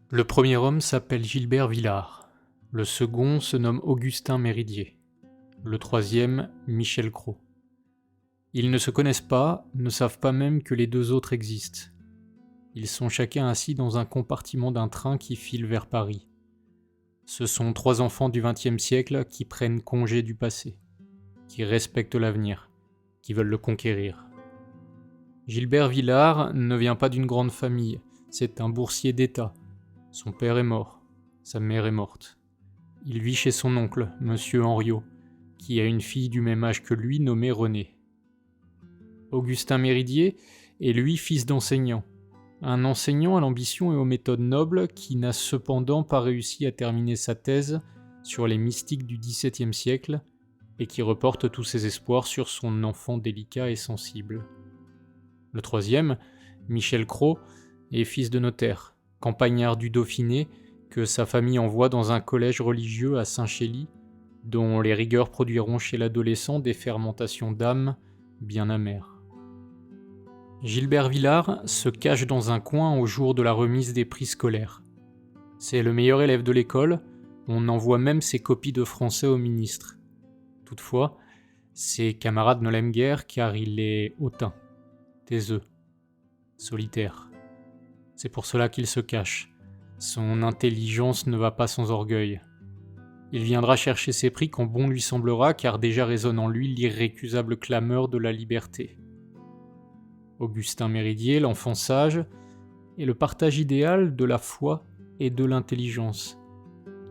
Le premier homme s'appelle Gilbert Villars, le second se nomme Augustin Méridier, le troisième Michel Cros. Ils ne se connaissent pas, ne savent pas même que les deux autres existent. Ils sont chacun assis dans un compartiment d'un train qui file vers Paris. Ce sont trois enfants du XXe siècle qui prennent congé du passé, qui respectent l'avenir, qui veulent le conquérir. Gilbert Villars ne vient pas d'une grande famille, c'est un boursier d'État. Son père est mort, sa mère est morte. Il vit chez son oncle, monsieur Henriot, qui a une fille du même âge que lui nommée Renée. Augustin Méridier est lui fils d'enseignant, un enseignant à l'ambition et aux méthodes nobles qui n'a cependant pas réussi à terminer sa thèse sur les mystiques du XVIIe siècle et qui reporte tous ses espoirs sur son enfant délicat et sensible. Le troisième, Michel Cros, est fils de notaire, campagnard du Dauphiné que sa famille envoie dans un collège religieux à Saint-Chély, dont les rigueurs produiront chez l'adolescent des fermentations d'âme bien amères. Gilbert Villars se cache dans un coin au jour de la remise des prix scolaires. C'est le meilleur élève de l'école, on envoie même ses copies de français au ministre. Toutefois, ses camarades ne l'aiment guère car il est hautain, taiseux, solitaire. C'est pour cela qu'il se cache. Son intelligence ne va pas sans orgueil. Il viendra chercher ses prix quand bon lui semblera, car déjà résonne en lui l'irrécusable clameur de la liberté. Augustin Méridier, l'enfant sage, est le partage idéal de la foi et de l'intelligence.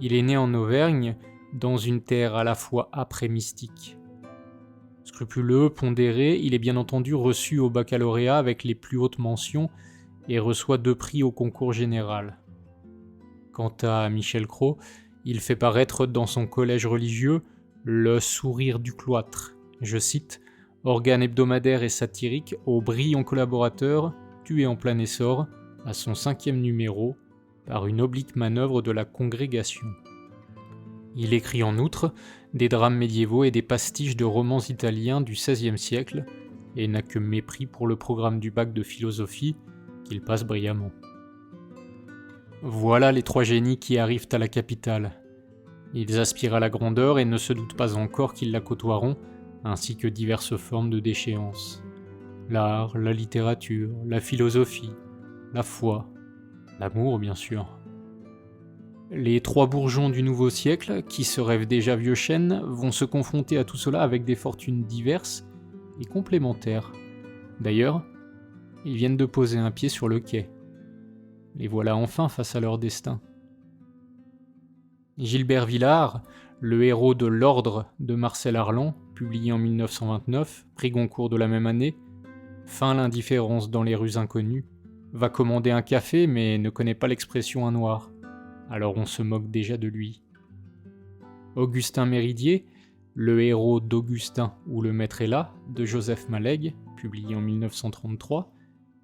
Il est né en Auvergne, dans une terre à la fois âpre et mystique. Scrupuleux, pondéré, il est bien entendu reçu au baccalauréat avec les plus hautes mentions et reçoit 2 prix au concours général. Quant à Michel Cros, il fait paraître dans son collège religieux le sourire du cloître, je cite, organe hebdomadaire et satirique au brillant collaborateur, tué en plein essor, à son 5e numéro, par une oblique manœuvre de la congrégation. Il écrit en outre des drames médiévaux et des pastiches de romans italiens du XVIe siècle, et n'a que mépris pour le programme du bac de philosophie, qu'il passe brillamment. Voilà les 3 génies qui arrivent à la capitale. Ils aspirent à la grandeur et ne se doutent pas encore qu'ils la côtoieront, ainsi que diverses formes de déchéance. L'art, la littérature, la philosophie, la foi, l'amour bien sûr. Les 3 bourgeons du nouveau siècle, qui se rêvent déjà vieux chênes, vont se confronter à tout cela avec des fortunes diverses et complémentaires. D'ailleurs, ils viennent de poser un pied sur le quai. Les voilà enfin face à leur destin. Gilbert Villars, le héros de L'Ordre de Marcel Arlan, publié en 1929, prix Goncourt de la même année, feint l'indifférence dans les rues inconnues, va commander un café mais ne connaît pas l'expression un noir, alors on se moque déjà de lui. Augustin Méridier, le héros d'Augustin ou le maître est là, de Joseph Malègue, publié en 1933,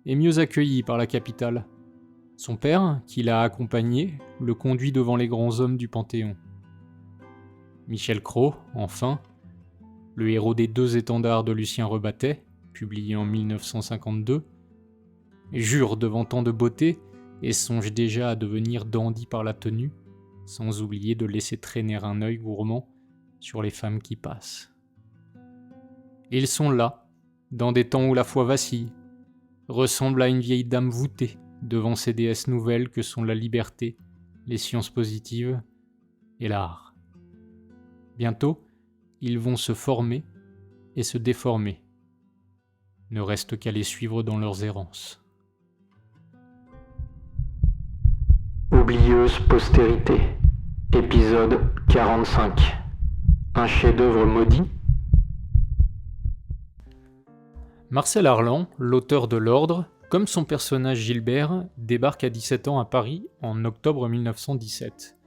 est mieux accueilli par la capitale. Son père, qui l'a accompagné, le conduit devant les grands hommes du Panthéon. Michel Cros, enfin, le héros des 2 étendards de Lucien Rebattet, publié en 1952, jure devant tant de beauté et songe déjà à devenir dandy par la tenue, sans oublier de laisser traîner un œil gourmand sur les femmes qui passent. Ils sont là, dans des temps où la foi vacille, ressemble à une vieille dame voûtée devant ces déesses nouvelles que sont la liberté, les sciences positives et l'art. Bientôt, ils vont se former et se déformer. Ne reste qu'à les suivre dans leurs errances. Oublieuse postérité, épisode 45. Un chef-d'œuvre maudit. Marcel Arlan, l'auteur de L'Ordre, comme son personnage Gilbert, débarque à 17 ans à Paris en octobre 1917.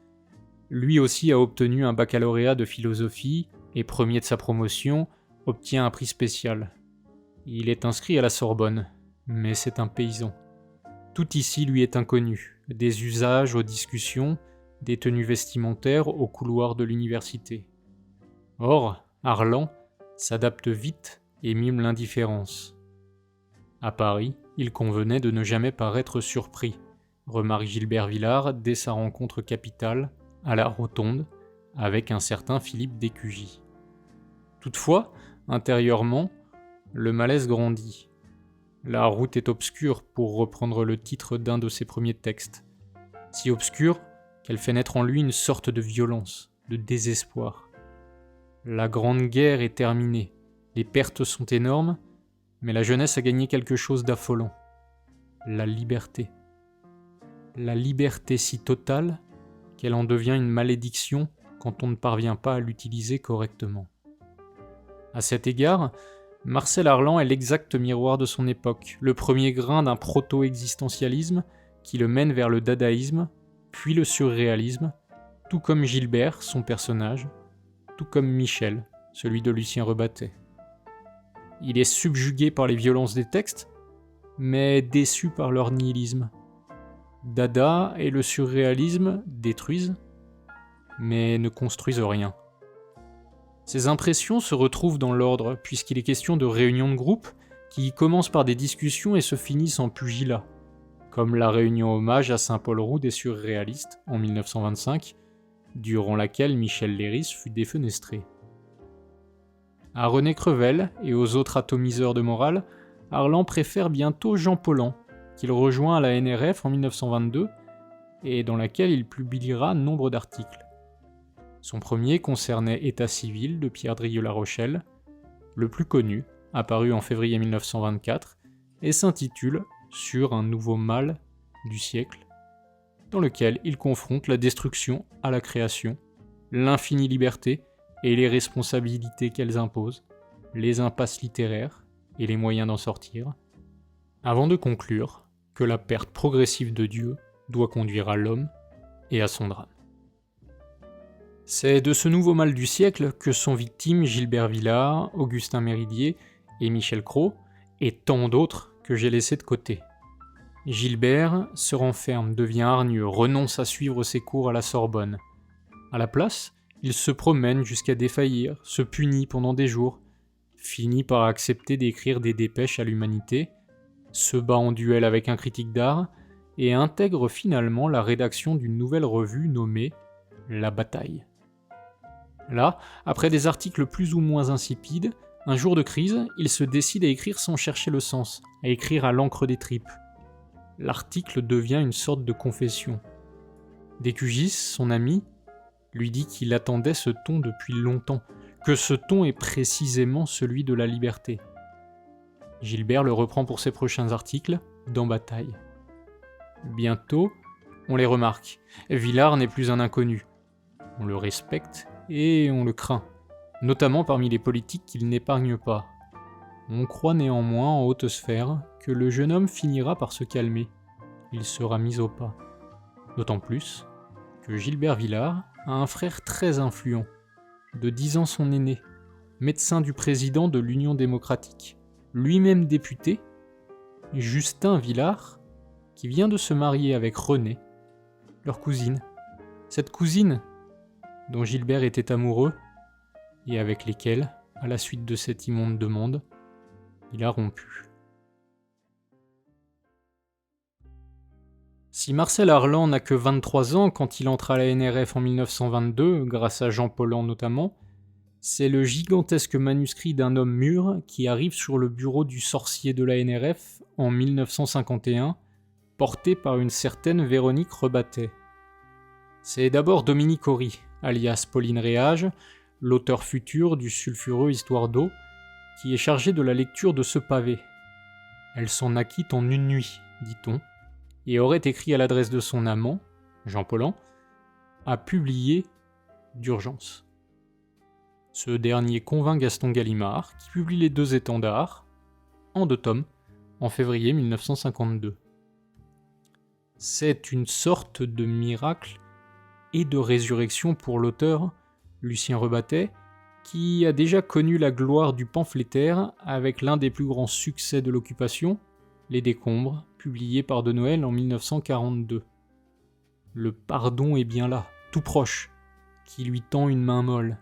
Lui aussi a obtenu un baccalauréat de philosophie et premier de sa promotion, obtient un prix spécial. Il est inscrit à la Sorbonne, mais c'est un paysan. Tout ici lui est inconnu, des usages aux discussions, des tenues vestimentaires aux couloirs de l'université. Or, Arlan s'adapte vite et mime l'indifférence. À Paris, il convenait de ne jamais paraître surpris, remarque Gilbert Villard dès sa rencontre capitale, à la Rotonde, avec un certain Philippe d'Écugy. Toutefois, intérieurement, le malaise grandit. La route est obscure, pour reprendre le titre d'un de ses premiers textes. Si obscure qu'elle fait naître en lui une sorte de violence, de désespoir. La Grande Guerre est terminée, les pertes sont énormes, mais la jeunesse a gagné quelque chose d'affolant. La liberté. La liberté si totale qu'elle en devient une malédiction quand on ne parvient pas à l'utiliser correctement. À cet égard, Marcel Arlan est l'exact miroir de son époque, le premier grain d'un proto-existentialisme qui le mène vers le dadaïsme, puis le surréalisme, tout comme Gilbert, son personnage, tout comme Michel, celui de Lucien Rebattet. Il est subjugué par les violences des textes, mais déçu par leur nihilisme. Dada et le surréalisme détruisent, mais ne construisent rien. Ces impressions se retrouvent dans l'ordre, puisqu'il est question de réunions de groupe qui commencent par des discussions et se finissent en pugilat, comme la réunion hommage à Saint-Paul Roux des surréalistes en 1925, durant laquelle Michel Leiris fut défenestré. À René Crevel et aux autres atomiseurs de morale, Arlan préfère bientôt Jean Paulhan, qu'il rejoint à la NRF en 1922 et dans laquelle il publiera nombre d'articles. Son premier concernait État civil de Pierre Drieux-La Rochelle, le plus connu, apparu en février 1924, et s'intitule « Sur un nouveau mal du siècle », dans lequel il confronte la destruction à la création, l'infinie liberté et les responsabilités qu'elles imposent, les impasses littéraires et les moyens d'en sortir, avant de conclure que la perte progressive de Dieu doit conduire à l'homme et à son drame. C'est de ce nouveau mal du siècle que sont victimes Gilbert Villard, Augustin Méridier et Michel Cros, et tant d'autres que j'ai laissés de côté. Gilbert se renferme, devient hargneux, renonce à suivre ses cours à la Sorbonne. À la place, il se promène jusqu'à défaillir, se punit pendant des jours, finit par accepter d'écrire des dépêches à l'Humanité, se bat en duel avec un critique d'art, et intègre finalement la rédaction d'une nouvelle revue nommée La Bataille. Là, après des articles plus ou moins insipides, un jour de crise, il se décide à écrire sans chercher le sens, à écrire à l'encre des tripes. L'article devient une sorte de confession. D'Écugis, son ami, lui dit qu'il attendait ce ton depuis longtemps, que ce ton est précisément celui de la liberté. Gilbert le reprend pour ses prochains articles, dans Bataille. Bientôt, on les remarque. Villard n'est plus un inconnu. On le respecte et on le craint, notamment parmi les politiques qu'il n'épargne pas. On croit néanmoins en haute sphère que le jeune homme finira par se calmer. Il sera mis au pas. D'autant plus que Gilbert Villard a un frère très influent, de 10 ans son aîné, médecin du président de l'Union démocratique, lui-même député, Justin Villard, qui vient de se marier avec Renée, leur cousine. Cette cousine dont Gilbert était amoureux et avec lesquels, à la suite de cette immonde demande, il a rompu. Si Marcel Arlan n'a que 23 ans quand il entre à la NRF en 1922, grâce à Jean Paulhan notamment, c'est le gigantesque manuscrit d'un homme mûr qui arrive sur le bureau du sorcier de la NRF en 1951, porté par une certaine Véronique Rebattet. C'est d'abord Dominique Horry, alias Pauline Réage, l'auteur futur du sulfureux Histoire d'eau, qui est chargé de la lecture de ce pavé. Elle s'en acquitte en une nuit, dit-on, et aurait écrit à l'adresse de son amant, Jean Paulhan, à publier d'urgence. Ce dernier convainc Gaston Gallimard, qui publie Les Deux Étendards, en 2 tomes, en février 1952. C'est une sorte de miracle et de résurrection pour l'auteur, Lucien Rebattet, qui a déjà connu la gloire du pamphlétaire avec l'un des plus grands succès de l'occupation, Les Décombres, publié par De Noël en 1942. Le pardon est bien là, tout proche, qui lui tend une main molle.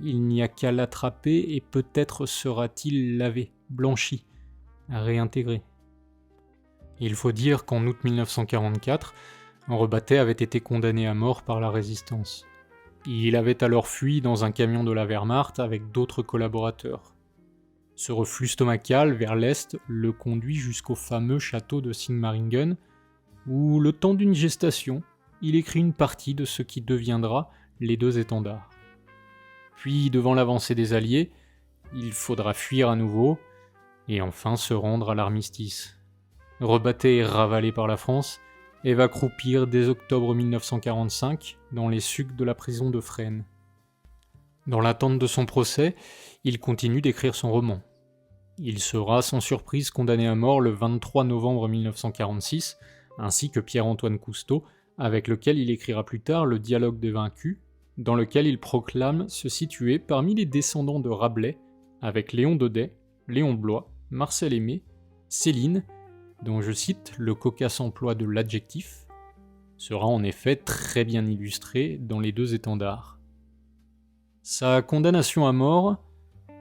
Il n'y a qu'à l'attraper et peut-être sera-t-il lavé, blanchi, réintégré. Il faut dire qu'en août 1944, Rebattet avait été condamné à mort par la résistance. Il avait alors fui dans un camion de la Wehrmacht avec d'autres collaborateurs. Ce reflux stomacal vers l'est le conduit jusqu'au fameux château de Sigmaringen, où, le temps d'une gestation, il écrit une partie de ce qui deviendra les 2 étendards. Puis, devant l'avancée des Alliés, il faudra fuir à nouveau, et enfin se rendre à l'armistice. Rebattet est ravalé par la France, et va croupir dès octobre 1945 dans les sucs de la prison de Fresnes. Dans l'attente de son procès, il continue d'écrire son roman. Il sera sans surprise condamné à mort le 23 novembre 1946, ainsi que Pierre-Antoine Cousteau, avec lequel il écrira plus tard Le Dialogue des vaincus, dans lequel il proclame se situer parmi les descendants de Rabelais, avec Léon Daudet, Léon Bloy, Marcel Aimé, Céline, dont je cite le cocasse emploi de l'adjectif, sera en effet très bien illustré dans les 2 étendards. Sa condamnation à mort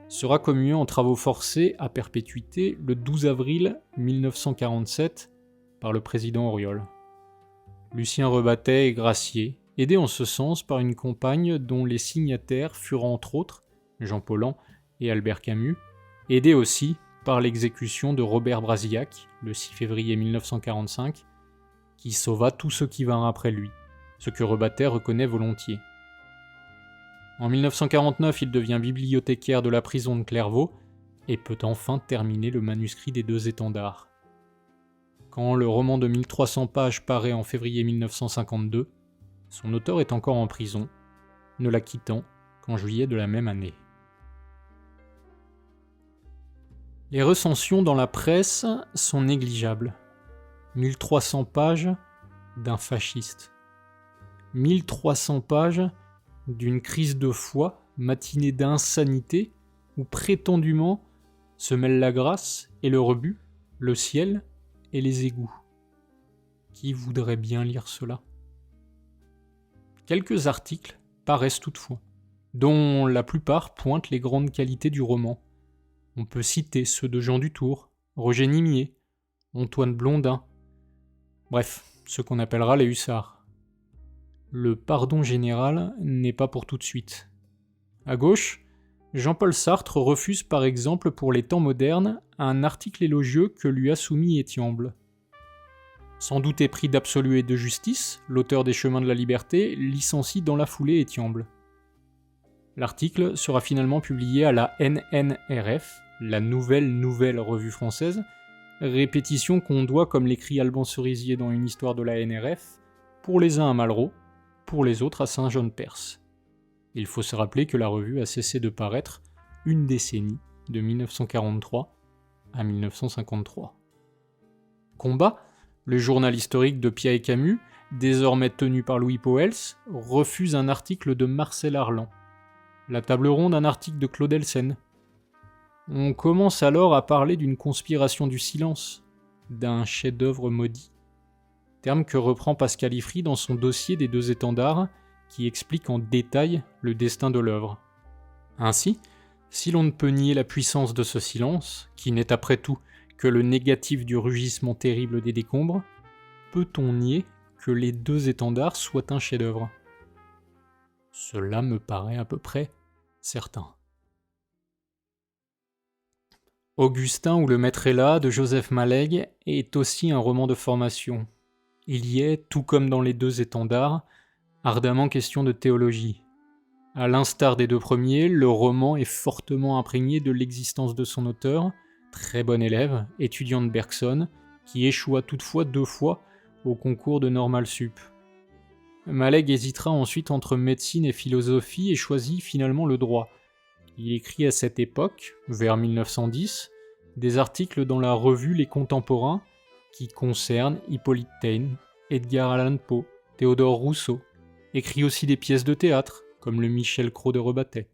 sera commuée en travaux forcés à perpétuité le 12 avril 1947 par le président Auriol. Lucien Rebattet est gracié, aidé en ce sens par une compagne dont les signataires furent entre autres Jean Paulhan et Albert Camus, aidé aussi par l'exécution de Robert Brasillac, le 6 février 1945, qui sauva tous ceux qui vinrent après lui, ce que Rebattet reconnaît volontiers. En 1949, il devient bibliothécaire de la prison de Clairvaux et peut enfin terminer le manuscrit des 2 étendards. Quand le roman de 1300 pages paraît en février 1952, son auteur est encore en prison, ne la quittant qu'en juillet de la même année. Les recensions dans la presse sont négligeables. 1300 pages d'un fasciste. 1300 pages d'une crise de foi matinée d'insanité où prétendument se mêlent la grâce et le rebut, le ciel et les égouts. Qui voudrait bien lire cela ? Quelques articles paraissent toutefois, dont la plupart pointent les grandes qualités du roman. On peut citer ceux de Jean Dutour, Roger Nimier, Antoine Blondin, bref, ce qu'on appellera les hussards. Le pardon général n'est pas pour tout de suite. À gauche, Jean-Paul Sartre refuse par exemple pour les temps modernes un article élogieux que lui a soumis Étiamble. Sans doute épris d'absolu et de justice, l'auteur des Chemins de la Liberté licencie dans la foulée Étiamble. L'article sera finalement publié à la NNRF, la nouvelle revue française, répétition qu'on doit, comme l'écrit Alban Cerisier dans Une histoire de la NRF, pour les uns à Malraux, pour les autres à Saint-Jean-de-Perse. Il faut se rappeler que la revue a cessé de paraître une décennie, de 1943 à 1953. Combat, le journal historique de Piat et Camus, désormais tenu par Louis Poels, refuse un article de Marcel Arlan. La table ronde, un article de Claude Elsen. On commence alors à parler d'une conspiration du silence, d'un chef-d'œuvre maudit. Terme que reprend Pascal Ifry dans son dossier des 2 étendards, qui explique en détail le destin de l'œuvre. Ainsi, si l'on ne peut nier la puissance de ce silence, qui n'est après tout que le négatif du rugissement terrible des décombres, peut-on nier que les 2 étendards soient un chef-d'œuvre ? Cela me paraît à peu près certain. Augustin ou le maître est là de Joseph Maleg est aussi un roman de formation. Il y est, tout comme dans les 2 étendards, ardemment question de théologie. À l'instar des 2 premiers, le roman est fortement imprégné de l'existence de son auteur, très bon élève, étudiant de Bergson, qui échoua toutefois 2 fois au concours de Normal Sup. Maleg hésitera ensuite entre médecine et philosophie et choisit finalement le droit. Il écrit à cette époque, vers 1910, des articles dans la revue Les Contemporains qui concernent Hippolyte Taine, Edgar Allan Poe, Théodore Rousseau, écrit aussi des pièces de théâtre, comme le Michel Cros de Rebattet.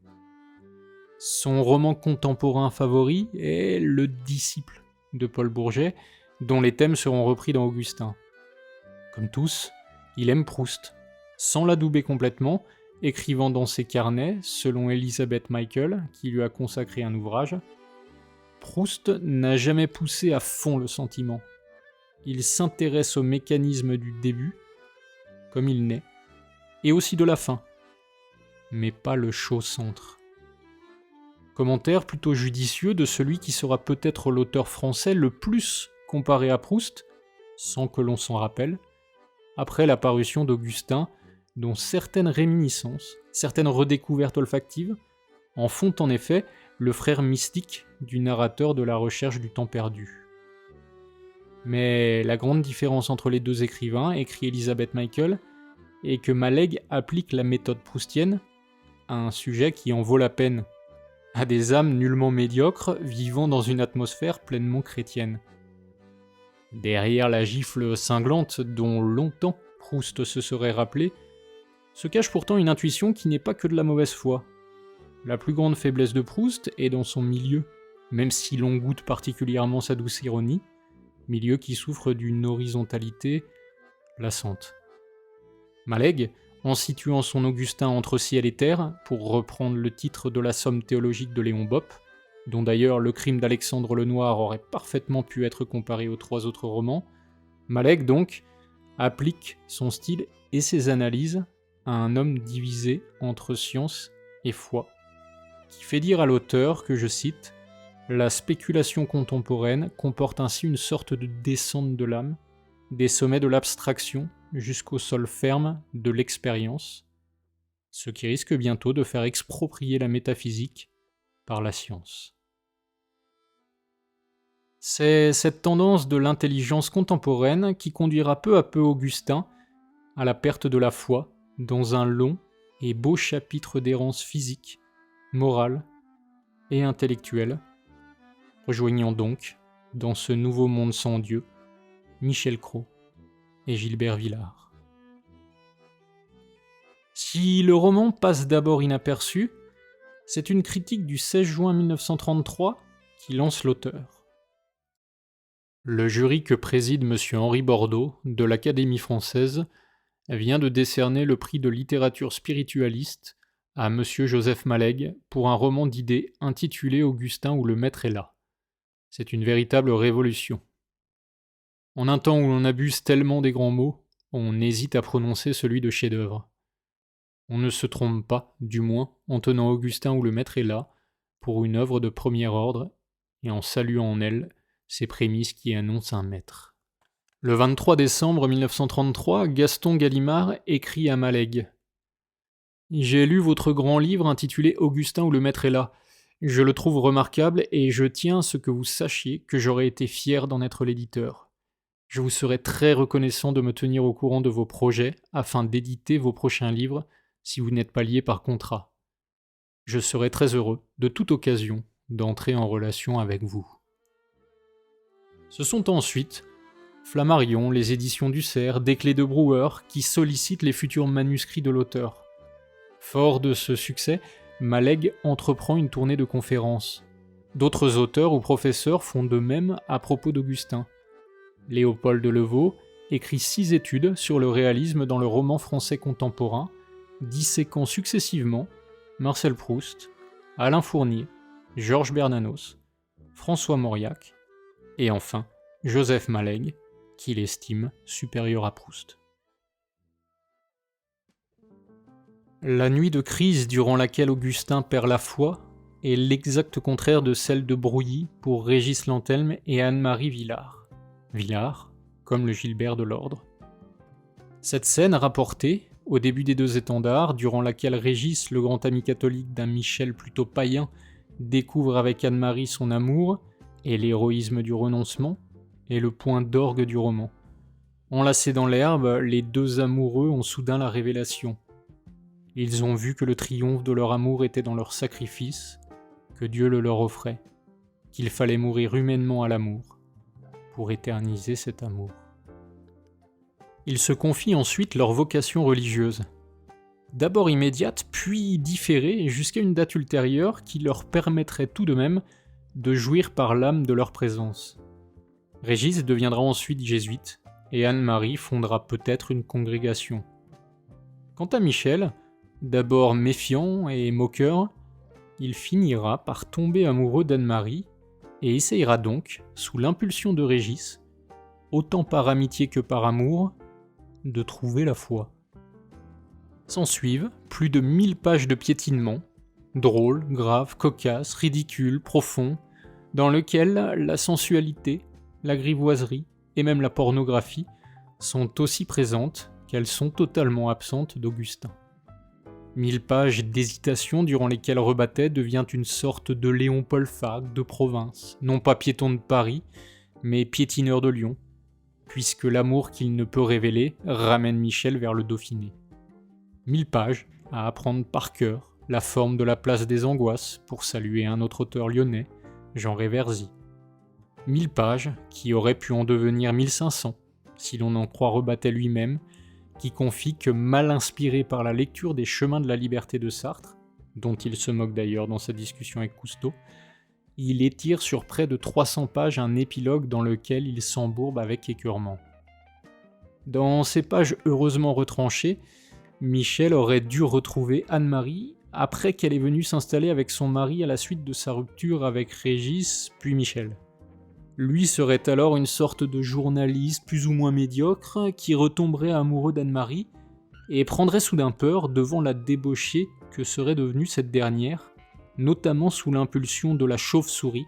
Son roman contemporain favori est Le Disciple de Paul Bourget, dont les thèmes seront repris dans Augustin. Comme tous, il aime Proust, sans l'adouber complètement, écrivant dans ses carnets, selon Elizabeth Michael, qui lui a consacré un ouvrage, Proust n'a jamais poussé à fond le sentiment. il s'intéresse au mécanisme du début, comme il naît, et aussi de la fin, mais pas le chaud centre. Commentaire plutôt judicieux de celui qui sera peut-être l'auteur français le plus comparé à Proust, sans que l'on s'en rappelle, après la parution d'Augustin, dont certaines réminiscences, certaines redécouvertes olfactives, en font en effet le frère mystique du narrateur de la recherche du temps perdu. Mais la grande différence entre les deux écrivains, écrit Elizabeth Michael, est que Maleg applique la méthode proustienne à un sujet qui en vaut la peine, à des âmes nullement médiocres vivant dans une atmosphère pleinement chrétienne. Derrière la gifle cinglante dont longtemps Proust se serait rappelé, se cache pourtant une intuition qui n'est pas que de la mauvaise foi. La plus grande faiblesse de Proust est dans son milieu, même si l'on goûte particulièrement sa douce ironie, milieu qui souffre d'une horizontalité lassante. Maleg, en situant son Augustin entre ciel et terre, pour reprendre le titre de la somme théologique de Léon Bopp, dont d'ailleurs le crime d'Alexandre le Noir aurait parfaitement pu être comparé aux 3 autres romans, Maleg donc applique son style et ses analyses à un homme divisé entre science et foi, qui fait dire à l'auteur que, je cite, « La spéculation contemporaine comporte ainsi une sorte de descente de l'âme, des sommets de l'abstraction jusqu'au sol ferme de l'expérience, ce qui risque bientôt de faire exproprier la métaphysique par la science. » C'est cette tendance de l'intelligence contemporaine qui conduira peu à peu Augustin à la perte de la foi dans un long et beau chapitre d'errance physique, morale et intellectuelle, rejoignant donc, dans ce nouveau monde sans Dieu, Michel Cros et Gilbert Villard. Si le roman passe d'abord inaperçu, c'est une critique du 16 juin 1933 qui lance l'auteur. Le jury que préside M. Henri Bordeaux, de l'Académie française, vient de décerner le prix de littérature spiritualiste à M. Joseph Maleg pour un roman d'idées intitulé Augustin ou le maître est là. C'est une véritable révolution. En un temps où l'on abuse tellement des grands mots, on hésite à prononcer celui de chef-d'œuvre. On ne se trompe pas, du moins, en tenant Augustin ou le maître est là pour une œuvre de premier ordre et en saluant en elle ses prémices qui annoncent un maître. Le 23 décembre 1933, Gaston Gallimard écrit à Maleg. « J'ai lu votre grand livre intitulé Augustin ou le maître est là. Je le trouve remarquable et je tiens à ce que vous sachiez que j'aurais été fier d'en être l'éditeur. Je vous serais très reconnaissant de me tenir au courant de vos projets afin d'éditer vos prochains livres si vous n'êtes pas lié par contrat. Je serais très heureux, de toute occasion, d'entrer en relation avec vous. » Ce sont ensuite Flammarion, les éditions du Cerf, Desclés de Brouwer qui sollicitent les futurs manuscrits de l'auteur. Fort de ce succès, Maleg entreprend une tournée de conférences. D'autres auteurs ou professeurs font de même à propos d'Augustin. Léopold Delevaux écrit 6 études sur le réalisme dans le roman français contemporain, disséquant successivement Marcel Proust, Alain Fournier, Georges Bernanos, François Mauriac, et enfin Joseph Maleg, qu'il estime supérieur à Proust. La nuit de crise durant laquelle Augustin perd la foi est l'exact contraire de celle de Brouilly pour Régis Lantelme et Anne-Marie Villard. Villard, comme le Gilbert de l'Ordre. Cette scène rapportée, au début des 2 étendards, durant laquelle Régis, le grand ami catholique d'un Michel plutôt païen, découvre avec Anne-Marie son amour et l'héroïsme du renoncement, est le point d'orgue du roman. Enlacés dans l'herbe, les 2 amoureux ont soudain la révélation. Ils ont vu que le triomphe de leur amour était dans leur sacrifice, que Dieu le leur offrait, qu'il fallait mourir humainement à l'amour, pour éterniser cet amour. Ils se confient ensuite leur vocation religieuse, d'abord immédiate, puis différée jusqu'à une date ultérieure qui leur permettrait tout de même de jouir par l'âme de leur présence. Régis deviendra ensuite jésuite, et Anne-Marie fondera peut-être une congrégation. Quant à Michel, d'abord méfiant et moqueur, il finira par tomber amoureux d'Anne-Marie et essayera donc, sous l'impulsion de Régis, autant par amitié que par amour, de trouver la foi. S'ensuivent plus de 1000 pages de piétinement, drôles, graves, cocasses, ridicules, profonds, dans lesquels la sensualité, la grivoiserie et même la pornographie sont aussi présentes qu'elles sont totalement absentes d'Augustin. 1000 pages d'hésitation durant lesquelles Rebattet devient une sorte de Léon-Paul Fargue de province, non pas piéton de Paris, mais piétineur de Lyon, puisque l'amour qu'il ne peut révéler ramène Michel vers le Dauphiné. 1000 pages à apprendre par cœur la forme de la place des Angoisses pour saluer un autre auteur lyonnais, Jean Réversy. 1000 pages qui auraient pu en devenir 1500, si l'on en croit Rebattet lui-même, qui confie que mal inspiré par la lecture des Chemins de la liberté de Sartre, dont il se moque d'ailleurs dans sa discussion avec Cousteau, il étire sur près de 300 pages un épilogue dans lequel il s'embourbe avec écœurement. Dans ces pages heureusement retranchées, Michel aurait dû retrouver Anne-Marie après qu'elle est venue s'installer avec son mari à la suite de sa rupture avec Régis, puis Michel. Lui serait alors une sorte de journaliste plus ou moins médiocre qui retomberait amoureux d'Anne-Marie et prendrait soudain peur devant la débauchée que serait devenue cette dernière, notamment sous l'impulsion de la chauve-souris,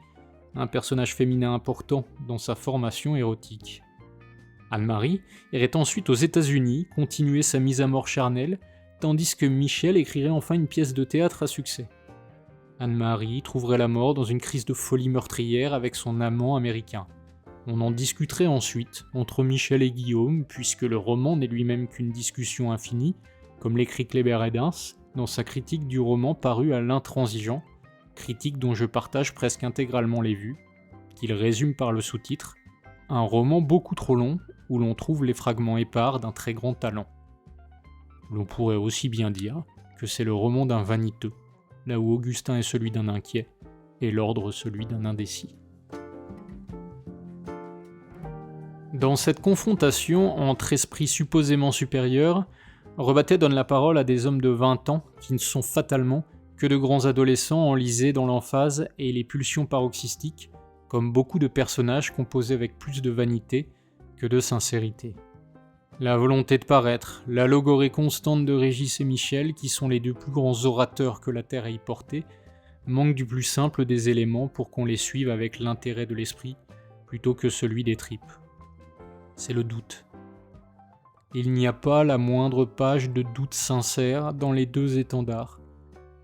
un personnage féminin important dans sa formation érotique. Anne-Marie irait ensuite aux États-Unis continuer sa mise à mort charnelle, tandis que Michel écrirait enfin une pièce de théâtre à succès. Anne-Marie trouverait la mort dans une crise de folie meurtrière avec son amant américain. On en discuterait ensuite entre Michel et Guillaume, puisque le roman n'est lui-même qu'une discussion infinie, comme l'écrit Kléber-Edens dans sa critique du roman paru à l'Intransigeant, critique dont je partage presque intégralement les vues, qu'il résume par le sous-titre « Un roman beaucoup trop long où l'on trouve les fragments épars d'un très grand talent ». L'on pourrait aussi bien dire que c'est le roman d'un vaniteux, là où Augustin est celui d'un inquiet, et l'ordre celui d'un indécis. Dans cette confrontation entre esprits supposément supérieurs, Rebattet donne la parole à des hommes de 20 ans qui ne sont fatalement que de grands adolescents enlisés dans l'emphase et les pulsions paroxystiques, comme beaucoup de personnages composés avec plus de vanité que de sincérité. La volonté de paraître, la logorée constante de Régis et Michel, qui sont les deux plus grands orateurs que la Terre ait portés, manquent du plus simple des éléments pour qu'on les suive avec l'intérêt de l'esprit, plutôt que celui des tripes. C'est le doute. Il n'y a pas la moindre page de doute sincère dans les deux étendards,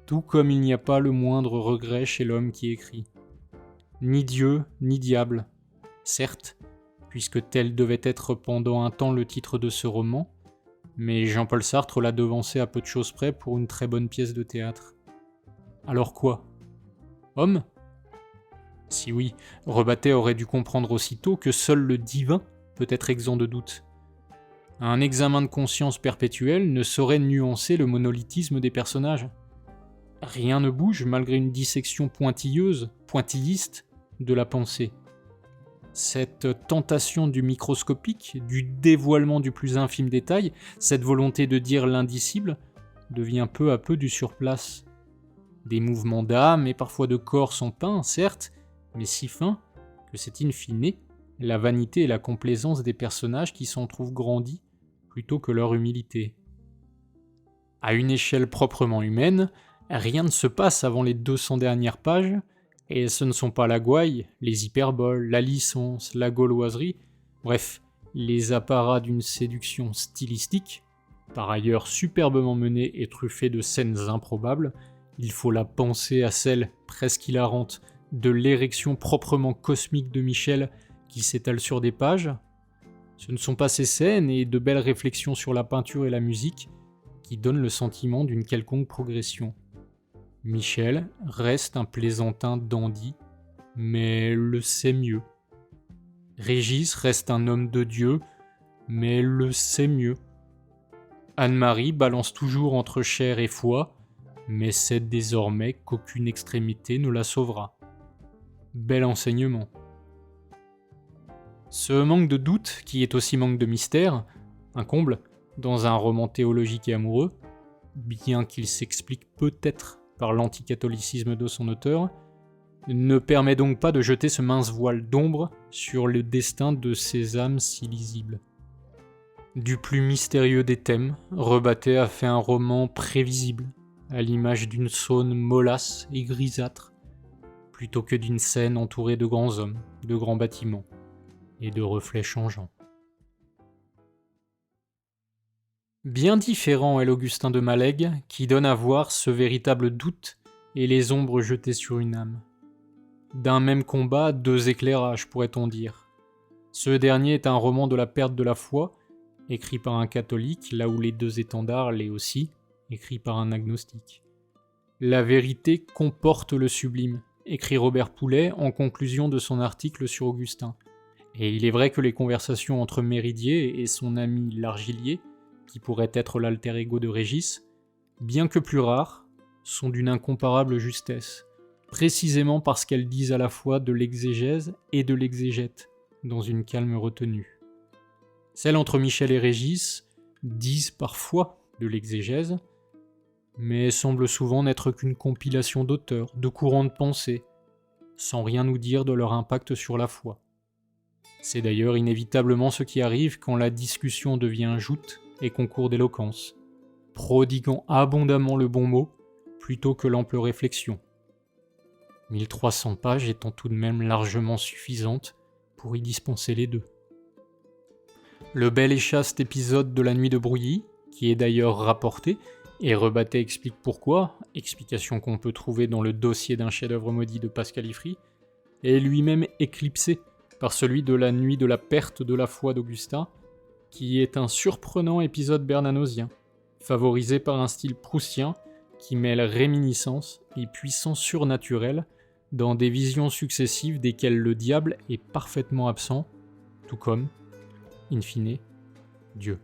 tout comme il n'y a pas le moindre regret chez l'homme qui écrit. Ni Dieu, ni diable, certes, puisque tel devait être pendant un temps le titre de ce roman, mais Jean-Paul Sartre l'a devancé à peu de choses près pour une très bonne pièce de théâtre. Alors quoi ? Homme ? Si oui, Rebattet aurait dû comprendre aussitôt que seul le divin peut être exempt de doute. Un examen de conscience perpétuel ne saurait nuancer le monolithisme des personnages. Rien ne bouge malgré une dissection pointilliste de la pensée. Cette tentation du microscopique, du dévoilement du plus infime détail, cette volonté de dire l'indicible, devient peu à peu du surplace. Des mouvements d'âme et parfois de corps sont peints, certes, mais si fins que c'est in fine la vanité et la complaisance des personnages qui s'en trouvent grandis plutôt que leur humilité. À une échelle proprement humaine, rien ne se passe avant les 200 dernières pages, et ce ne sont pas la gouaille, les hyperboles, la licence, la gauloiserie, bref, les apparats d'une séduction stylistique, par ailleurs superbement menée et truffée de scènes improbables. Il faut la penser à celle, presque hilarante, de l'érection proprement cosmique de Michel qui s'étale sur des pages. Ce ne sont pas ces scènes et de belles réflexions sur la peinture et la musique qui donnent le sentiment d'une quelconque progression. Michel reste un plaisantin dandy, mais le sait mieux. Régis reste un homme de Dieu, mais le sait mieux. Anne-Marie balance toujours entre chair et foi, mais sait désormais qu'aucune extrémité ne la sauvera. Bel enseignement. Ce manque de doute, qui est aussi manque de mystère, un comble, dans un roman théologique et amoureux, bien qu'il s'explique peut-être par l'anticatholicisme de son auteur, ne permet donc pas de jeter ce mince voile d'ombre sur le destin de ces âmes si lisibles. Du plus mystérieux des thèmes, Rebattet a fait un roman prévisible, à l'image d'une Saône mollasse et grisâtre, plutôt que d'une Seine entourée de grands hommes, de grands bâtiments et de reflets changeants. Bien différent est l'Augustin de Malègue, qui donne à voir ce véritable doute et les ombres jetées sur une âme. D'un même combat, deux éclairages, pourrait-on dire. Ce dernier est un roman de la perte de la foi, écrit par un catholique, là où Les Deux Étendards l'est aussi, écrit par un agnostique. La vérité comporte le sublime, écrit Robert Poulet en conclusion de son article sur Augustin. Et il est vrai que les conversations entre Méridier et son ami l'Argilier, qui pourrait être l'alter ego de Régis, bien que plus rares, sont d'une incomparable justesse, précisément parce qu'elles disent à la fois de l'exégèse et de l'exégète, dans une calme retenue. Celles entre Michel et Régis disent parfois de l'exégèse, mais semblent souvent n'être qu'une compilation d'auteurs, de courants de pensée, sans rien nous dire de leur impact sur la foi. C'est d'ailleurs inévitablement ce qui arrive quand la discussion devient joute et concours d'éloquence, prodiguant abondamment le bon mot plutôt que l'ample réflexion. 1300 pages étant tout de même largement suffisantes pour y dispenser les deux. Le bel et chaste épisode de la nuit de Brouilly, qui est d'ailleurs rapporté, et Rebattet explique pourquoi, explication qu'on peut trouver dans le dossier d'un chef-d'œuvre maudit de Pascal Ifry, est lui-même éclipsé par celui de la nuit de la perte de la foi d'Augustin, qui est un surprenant épisode bernanosien, favorisé par un style proustien qui mêle réminiscence et puissance surnaturelle dans des visions successives desquelles le diable est parfaitement absent, tout comme, in fine, Dieu.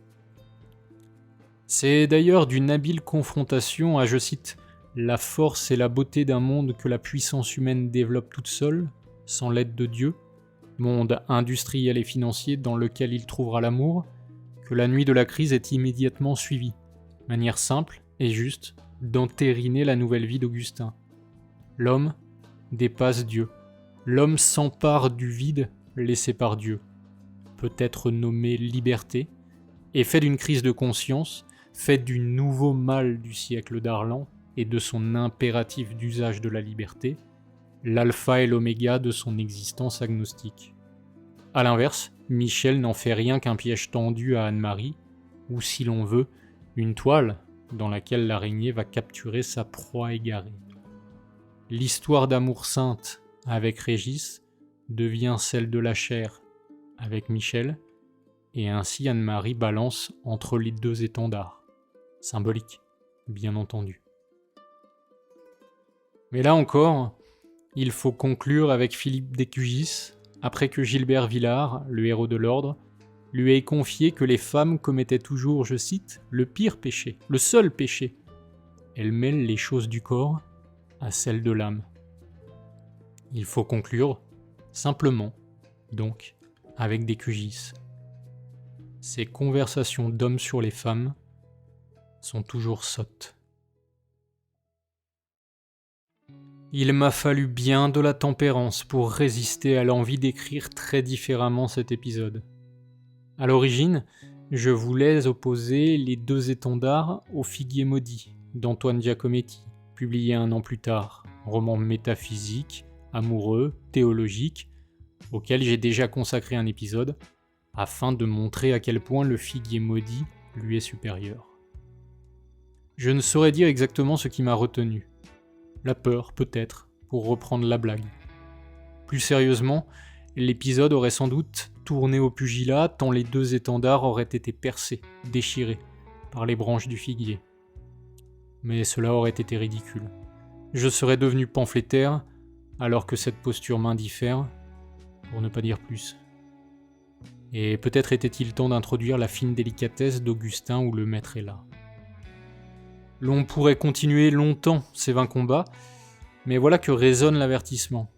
C'est d'ailleurs d'une habile confrontation à, je cite, « la force et la beauté d'un monde que la puissance humaine développe toute seule, sans l'aide de Dieu, monde industriel et financier dans lequel il trouvera l'amour, que la nuit de la crise est immédiatement suivie, manière simple et juste d'entériner la nouvelle vie d'Augustin. L'homme dépasse Dieu. L'homme s'empare du vide laissé par Dieu, peut être nommé liberté, et fait d'une crise de conscience, fait du nouveau mal du siècle d'Arlan et de son impératif d'usage de la liberté, l'alpha et l'oméga de son existence agnostique. A l'inverse, Michel n'en fait rien qu'un piège tendu à Anne-Marie, ou si l'on veut, une toile dans laquelle l'araignée va capturer sa proie égarée. L'histoire d'amour sainte avec Régis devient celle de la chair avec Michel, et ainsi Anne-Marie balance entre les deux étendards. Symbolique, bien entendu. Mais là encore, il faut conclure avec Philippe d'Écugis, après que Gilbert Villars, le héros de l'ordre, lui ait confié que les femmes commettaient toujours, je cite, le pire péché, le seul péché. Elles mêlent les choses du corps à celles de l'âme. Il faut conclure, simplement, donc, avec d'Écugis. Ces conversations d'hommes sur les femmes sont toujours sottes. Il m'a fallu bien de la tempérance pour résister à l'envie d'écrire très différemment cet épisode. À l'origine, je voulais opposer Les Deux Étendards au Figuier maudit d'Antoine Giacometti, publié 1 an plus tard, roman métaphysique, amoureux, théologique, auquel j'ai déjà consacré un épisode, afin de montrer à quel point le Figuier maudit lui est supérieur. Je ne saurais dire exactement ce qui m'a retenu. La peur, peut-être, pour reprendre la blague. Plus sérieusement, l'épisode aurait sans doute tourné au pugilat tant les deux étendards auraient été percés, déchirés, par les branches du figuier. Mais cela aurait été ridicule. Je serais devenu pamphlétaire, alors que cette posture m'indiffère, pour ne pas dire plus. Et peut-être était-il temps d'introduire la fine délicatesse d'Augustin où le maître est là. L'on pourrait continuer longtemps ces 20 combats, mais voilà que résonne l'avertissement.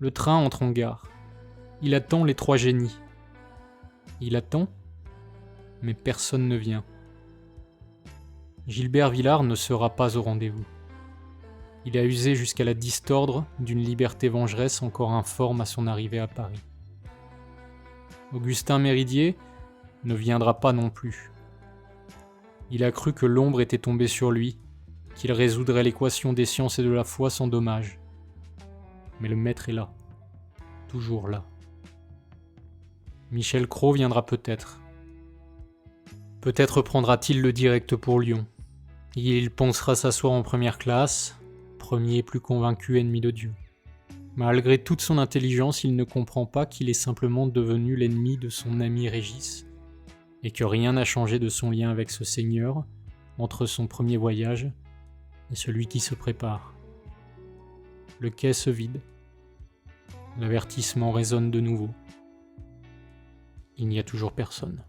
Le train entre en gare. Il attend les 3 génies. Il attend, mais personne ne vient. Gilbert Villars ne sera pas au rendez-vous. Il a usé jusqu'à la distordre d'une liberté vengeresse encore informe à son arrivée à Paris. Augustin Méridier ne viendra pas non plus. Il a cru que l'ombre était tombée sur lui, qu'il résoudrait l'équation des sciences et de la foi sans dommage. Mais le maître est là, toujours là. Michel Cros viendra peut-être. Peut-être prendra-t-il le direct pour Lyon. Il pensera s'asseoir en première classe, premier plus convaincu ennemi de Dieu. Malgré toute son intelligence, il ne comprend pas qu'il est simplement devenu l'ennemi de son ami Régis, et que rien n'a changé de son lien avec ce seigneur entre son premier voyage et celui qui se prépare. Le quai se vide. L'avertissement résonne de nouveau. Il n'y a toujours personne.